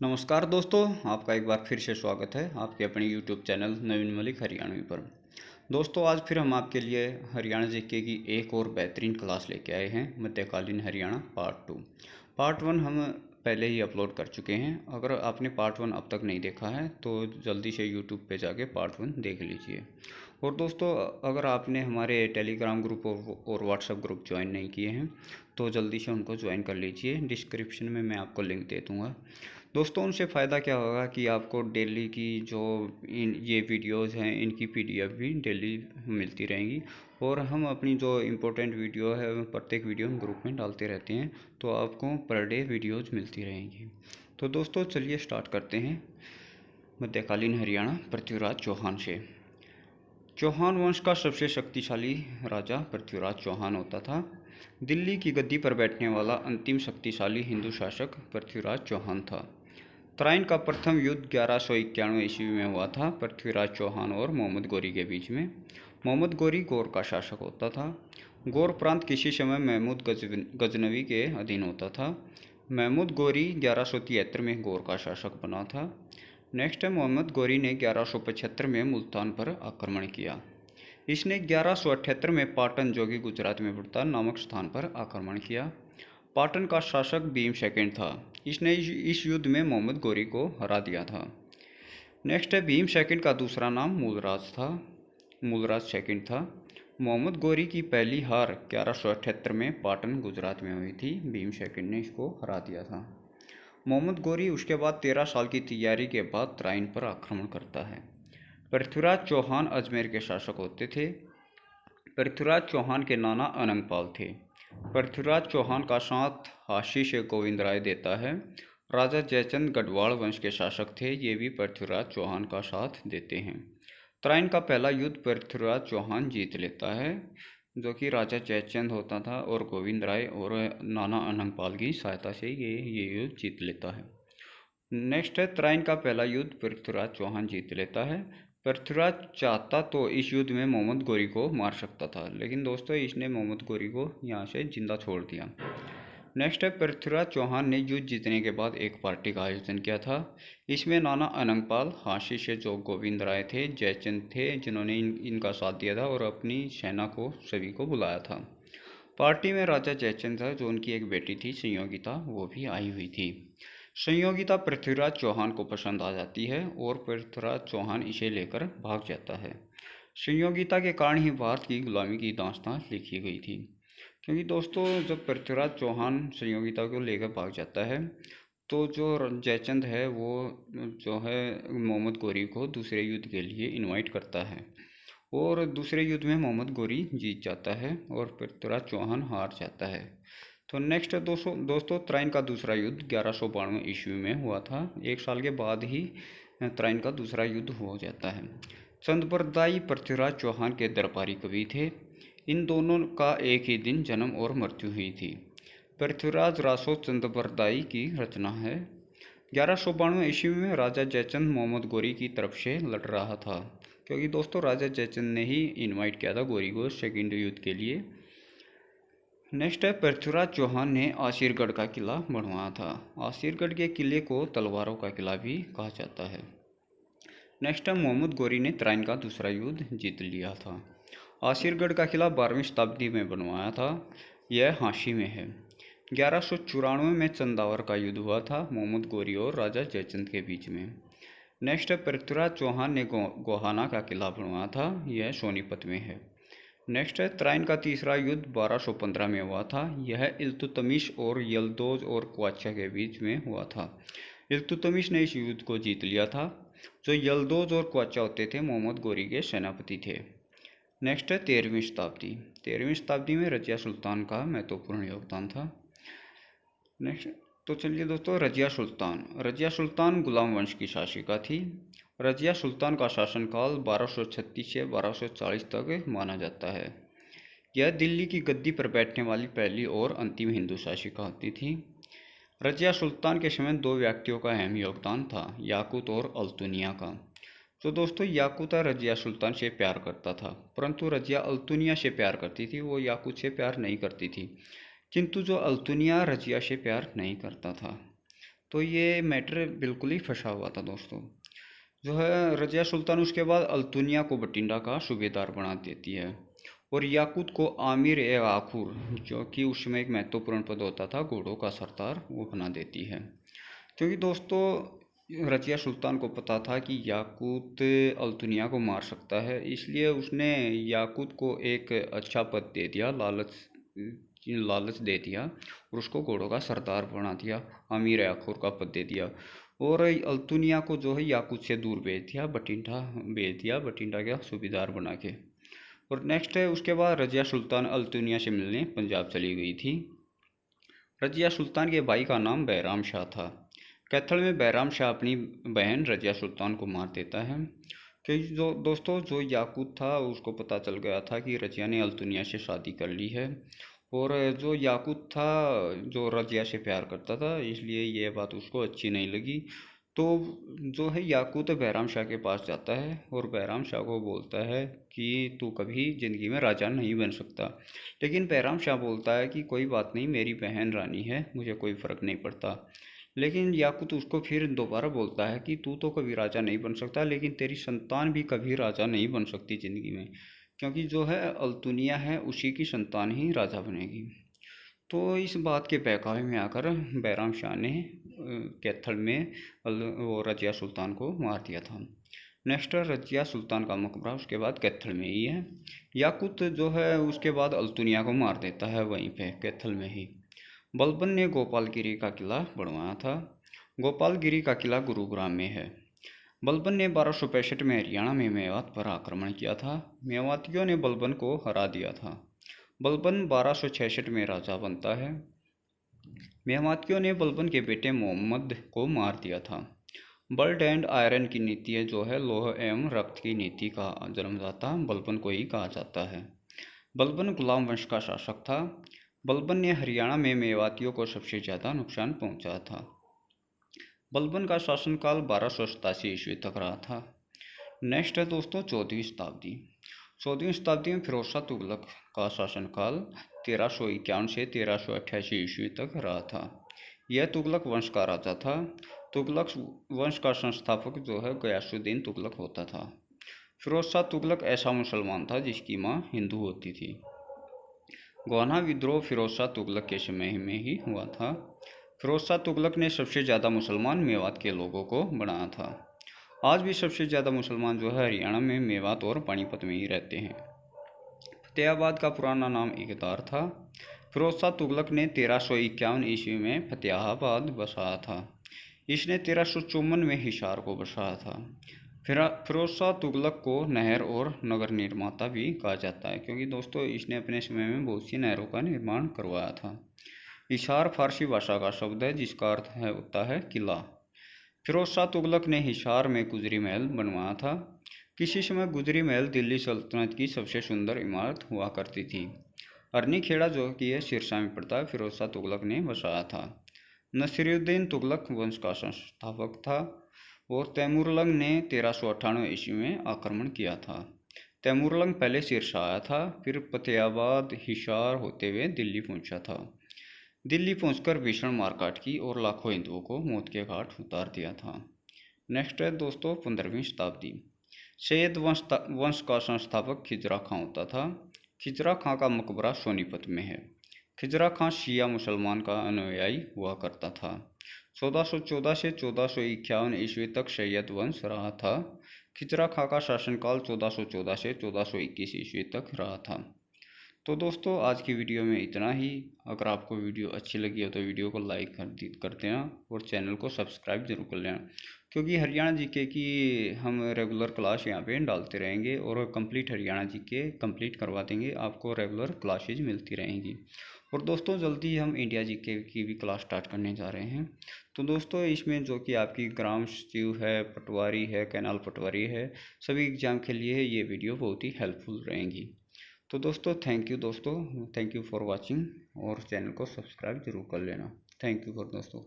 नमस्कार दोस्तों, आपका एक बार फिर से स्वागत है आपके अपने यूट्यूब चैनल नवीन मलिक हरियाणवी पर। दोस्तों, आज फिर हम आपके लिए हरियाणा जीके की एक और बेहतरीन क्लास लेके आए हैं, मध्यकालीन हरियाणा पार्ट 2। पार्ट 1 हम पहले ही अपलोड कर चुके हैं। अगर आपने पार्ट 1 अब तक नहीं देखा है तो जल्दी से यूट्यूब पे जाके पार्ट 1 देख लीजिए। और दोस्तों, अगर आपने हमारे टेलीग्राम ग्रुप और व्हाट्सएप ग्रुप ज्वाइन नहीं किए हैं तो जल्दी से उनको ज्वाइन कर लीजिए। डिस्क्रिप्शन में मैं आपको लिंक दे दूँगा। दोस्तों, उनसे फ़ायदा क्या होगा कि आपको डेली की जो ये वीडियोज़ हैं इनकी पीडीएफ भी डेली मिलती रहेंगी। और हम अपनी जो इम्पोर्टेंट वीडियो है प्रत्येक वीडियो हम ग्रुप में डालते रहते हैं, तो आपको पर डे वीडियोज़ मिलती रहेंगी। तो दोस्तों, चलिए स्टार्ट करते हैं मध्यकालीन हरियाणा पृथ्वीराज चौहान से। चौहान वंश का सबसे शक्तिशाली राजा पृथ्वीराज चौहान होता था। दिल्ली की गद्दी पर बैठने वाला अंतिम शक्तिशाली हिंदू शासक पृथ्वीराज चौहान था। तराइन का प्रथम युद्ध 1191 ईस्वी में हुआ था, पृथ्वीराज चौहान और मोहम्मद गोरी के बीच में। मोहम्मद गोरी गौर का शासक होता था। गौर प्रांत किसी समय महमूद गजनवी के अधीन होता था। महमूद गोरी 1173 में गौर का शासक बना था। नेक्स्ट है, मोहम्मद गोरी ने 1175 में मुल्तान पर आक्रमण किया। इसने 1178 में पाटन, जो कि गुजरात में पड़ता, नामक स्थान पर आक्रमण किया। पाटन का शासक भीम सेकंड था। इसने इस युद्ध में मोहम्मद गोरी को हरा दिया था। नेक्स्ट है, भीम सेकंड का दूसरा नाम मूलराज था, मूलराज सेकंड था। मोहम्मद गोरी की पहली हार 1178 में पाटन, गुजरात में हुई थी। भीम सेकंड ने इसको हरा दिया था। मोहम्मद गोरी उसके बाद 13 साल की तैयारी के बाद तराइन पर आक्रमण करता है। पृथ्वीराज चौहान अजमेर के शासक होते थे। पृथ्वीराज चौहान के नाना अनंगपाल थे। पृथ्वीराज चौहान का साथ हाशी से गोविंद राय देता है। राजा जयचंद गढ़वाल वंश के शासक थे, ये भी पृथ्वीराज चौहान का साथ देते हैं। तराइन का पहला युद्ध पृथ्वीराज चौहान जीत लेता है, जो कि राजा जयचंद होता था और गोविंद राय और नाना अनंगपाल की सहायता से ये युद्ध जीत लेता है। नेक्स्ट है, तराइन का पहला युद्ध पृथ्वीराज चौहान जीत लेता है। पृथ्वीराज चाहता तो इस युद्ध में मोहम्मद गोरी को मार सकता था, लेकिन दोस्तों इसने मोहम्मद गोरी को यहाँ से जिंदा छोड़ दिया। नेक्स्ट है, पृथ्वीराज चौहान ने युद्ध जीतने के बाद एक पार्टी का आयोजन किया था। इसमें नाना अनंगपाल, हाशी से जो गोविंद राय थे, जयचंद थे जिन्होंने इनका साथ दिया था, और अपनी सेना को सभी को बुलाया था। पार्टी में राजा जयचंद था, जो उनकी एक बेटी थी संयोगिता, वो भी आई हुई थी। संयोगिता पृथ्वीराज चौहान को पसंद आ जाती है और पृथ्वीराज चौहान इसे लेकर भाग जाता है। संयोगिता के कारण ही भारत की गुलामी की दास्तां लिखी गई थी। क्योंकि दोस्तों, जब पृथ्वीराज चौहान संयोगिता को लेकर भाग जाता है तो जो जयचंद है वो जो है मोहम्मद गोरी को दूसरे युद्ध के लिए इनवाइट करता है, और दूसरे युद्ध में मोहम्मद गोरी जीत जाता है और पृथ्वीराज चौहान हार जाता है। तो नेक्स्ट दोस्तों, तराइन का दूसरा युद्ध 1192 ईस्वी में हुआ था। एक साल के बाद ही तराइन का दूसरा युद्ध हो जाता है। चंद्रबरदाई पृथ्वीराज चौहान के दरबारी कवि थे। इन दोनों का एक ही दिन जन्म और मृत्यु हुई थी। पृथ्वीराज रासो चंद्रबरदाई की रचना है। 1192 ईस्वी में राजा जयचंद मोहम्मद गोरी की तरफ से लड़ रहा था, क्योंकि दोस्तों राजा जयचंद ने ही इनवाइट किया था गोरी को सेकेंड युद्ध के लिए। नेक्स्ट है, पृथ्वीराज चौहान ने आसिरगढ़ का किला बनवाया था। आसिरगढ़ के किले को तलवारों का किला भी कहा जाता है। नेक्स्ट है, मोहम्मद गोरी ने तराइन का दूसरा युद्ध जीत लिया था। आसिरगढ़ का किला 12वीं शताब्दी में बनवाया था। यह हाशी में है। 1194 में चंदावर का युद्ध हुआ था, मोहम्मद गोरी और राजा जयचंद के बीच में। नेक्स्ट है, पृथ्वीराज चौहान ने गोहाना का किला बनवाया था। यह सोनीपत में है। नेक्स्ट है, तराइन का तीसरा युद्ध 1215 में हुआ था। यह इल्तुतमिश और यल्दोज और क्वाचा के बीच में हुआ था। इल्तुतमिश ने इस युद्ध को जीत लिया था। जो यल्दोज और क्वाचा होते थे मोहम्मद गोरी के सेनापति थे। नेक्स्ट है, 13वीं शताब्दी। 13वीं शताब्दी में रजिया सुल्तान का महत्वपूर्ण योगदान था। नेक्स्ट, तो चलिए दोस्तों, रजिया सुल्तान गुलाम वंश की शासिका थी। रजिया सुल्तान का शासनकाल 1236 से 1240 तक माना जाता है। यह दिल्ली की गद्दी पर बैठने वाली पहली और अंतिम हिंदू शासिका होती थी। रजिया सुल्तान के समय दो व्यक्तियों का अहम योगदान था, याकूत और अल्तुनिया का। तो दोस्तों, याकूता रजिया सुल्तान से प्यार करता था, परंतु रजिया अल्तुनिया से प्यार करती थी, वो याकूत से प्यार नहीं करती थी। किंतु जो अल्तुनिया रजिया से प्यार नहीं करता था। तो ये मैटर बिल्कुल ही फंसा हुआ था दोस्तों। जो है रजिया सुल्तान उसके बाद अल्तुनिया को बठिंडा का सूबेदार बना देती है और याकूत को आमिर ए आखुर, जो कि उसमें एक महत्वपूर्ण पद होता था घोड़ों का सरदार, वो बना देती है। क्योंकि दोस्तों रजिया सुल्तान को पता था कि याकूत अल्तुनिया को मार सकता है, इसलिए उसने याकूत को एक अच्छा पद दे दिया, लालच दे दिया और उसको घोड़ों का सरदार बना दिया, अमीर आखुर का पद दे दिया और अल्तुनिया को जो है याकूत से दूर भेज दिया बठिंडा का सूबेदार बना के। और नेक्स्ट है उसके बाद रजिया सुल्तान अल्तुनिया से मिलने पंजाब चली गई थी। रजिया सुल्तान के भाई का नाम बैराम शाह था। कैथल में बैराम शाह अपनी बहन रजिया सुल्तान को मार देता है। क्योंकि जो दोस्तों जो याकूत था उसको पता चल गया था कि रजिया ने अल्तुनिया से शादी कर ली है और जो याकूत था जो रजिया से प्यार करता था, इसलिए ये बात उसको अच्छी नहीं लगी। तो जो है याकूत बैराम शाह के पास जाता है और बैराम शाह को बोलता है कि तू कभी ज़िंदगी में राजा नहीं बन सकता। लेकिन बैराम शाह बोलता है कि कोई बात नहीं, मेरी बहन रानी है, मुझे कोई फ़र्क नहीं पड़ता। लेकिन याकूत उसको फिर दोबारा बोलता है कि तू तो कभी राजा नहीं बन सकता, लेकिन तेरी संतान भी कभी राजा नहीं बन सकती ज़िंदगी में, क्योंकि जो है अल्तुनिया है उसी की संतान ही राजा बनेगी। तो इस बात के बहकावे में आकर बैराम शाह ने कैथल में वो रजिया सुल्तान को मार दिया था। नेक्स्ट रजिया सुल्तान का मकबरा उसके बाद कैथल में ही है। याकूत जो है उसके बाद अल्तुनिया को मार देता है वहीं पे कैथल में ही। बलबन ने गोपालगिरी का किला बनवाया था। गोपालगिरी का किला गुरुग्राम में है। बलबन ने 1265 में हरियाणा में मेवात पर आक्रमण किया था। मेवातियों ने बलबन को हरा दिया था। बलबन 1266 में राजा बनता है। मेवातियों ने बलबन के बेटे मोहम्मद को मार दिया था। ब्लड एंड आयरन की नीति है जो है लोह एवं रक्त की नीति का जन्मदाता बलबन को ही कहा जाता है। बलबन गुलाम वंश का शासक था। बलबन ने हरियाणा में मेवातियों को सबसे ज़्यादा नुकसान पहुंचाया था। बलबन का शासनकाल 1287 ईस्वी तक रहा था। नेक्स्ट है दोस्तों 14वीं शताब्दी। 14वीं शताब्दी में फिरोज शाह तुगलक का शासनकाल 1351 से 1388 ईस्वी तक रहा था। यह तुगलक वंश का राजा था। तुगलक वंश का संस्थापक जो है गयासुद्दीन तुगलक होता था। फिरोज शाह तुगलक ऐसा मुसलमान था जिसकी माँ हिंदू होती थी। गोहना विद्रोह फिरोज शाह तुगलक के समय में ही हुआ था। फिरोज शाह तुगलक ने सबसे ज़्यादा मुसलमान मेवात के लोगों को बनाया था। आज भी सबसे ज़्यादा मुसलमान जो है हरियाणा में मेवात और पानीपत में ही रहते हैं। फतेहाबाद का पुराना नाम इकतार था। फिरोज शाह तुगलक ने 1351 ईस्वी में फतेहाबाद बसाया था। इसने 1354 में हिसार को बसाया था। फिरोज शाह तुगलक को नहर और नगर निर्माता भी कहा जाता है, क्योंकि दोस्तों इसने अपने समय में बहुत सी नहरों का निर्माण करवाया था। हिसार फारसी भाषा का शब्द है जिसका अर्थ होता है किला। फिरोज शाह तुगलक ने हिसार में गुजरी महल बनवाया था। किसी समय गुजरी महल दिल्ली सल्तनत की सबसे सुंदर इमारत हुआ करती थी। अरनी खेड़ा जो कि है सिरसा में पड़ता है, फिरोज शाह तुगलक ने बसाया था। नसीरुद्दीन तुगलक वंश का संस्थापक था और तैमूरलंग ने 1398 ईस्वी में आक्रमण किया था। तैमूरलंग पहले सिरसा आया था, फिर फतेहाबाद हिसार होते हुए दिल्ली पहुंचा था। दिल्ली पहुंचकर भीषण मारकाट की और लाखों हिंदुओं को मौत के घाट उतार दिया था। नेक्स्ट है दोस्तों 15वीं शताब्दी। सैयद वंश का संस्थापक खिजरा खां होता था। खिजरा खां का मकबरा सोनीपत में है। खिजरा खां शिया मुसलमान का अनुयायी हुआ करता था। 1414 से 1451 ईस्वी तक सैयद वंश रहा था। खिजरा खां का शासनकाल 1414 से 1421 ईस्वी तक रहा था। तो दोस्तों आज की वीडियो में इतना ही। अगर आपको वीडियो अच्छी लगी हो तो वीडियो को लाइक कर देना और चैनल को सब्सक्राइब जरूर कर लेना, क्योंकि हरियाणा जीके की हम रेगुलर क्लास यहाँ पे डालते रहेंगे और कंप्लीट हरियाणा जीके कंप्लीट करवा देंगे, आपको रेगुलर क्लासेज मिलती रहेंगी। और दोस्तों जल्दी हम इंडिया जीके की भी क्लास स्टार्ट करने जा रहे हैं। तो दोस्तों इसमें जो कि आपकी ग्राम सचिव है, पटवारी है, कैनाल पटवारी है, सभी एग्ज़ाम के लिए ये वीडियो बहुत ही हेल्पफुल रहेंगी। तो दोस्तों थैंक यू फॉर वाचिंग और चैनल को सब्सक्राइब जरूर कर लेना। थैंक यू फॉर दोस्तों।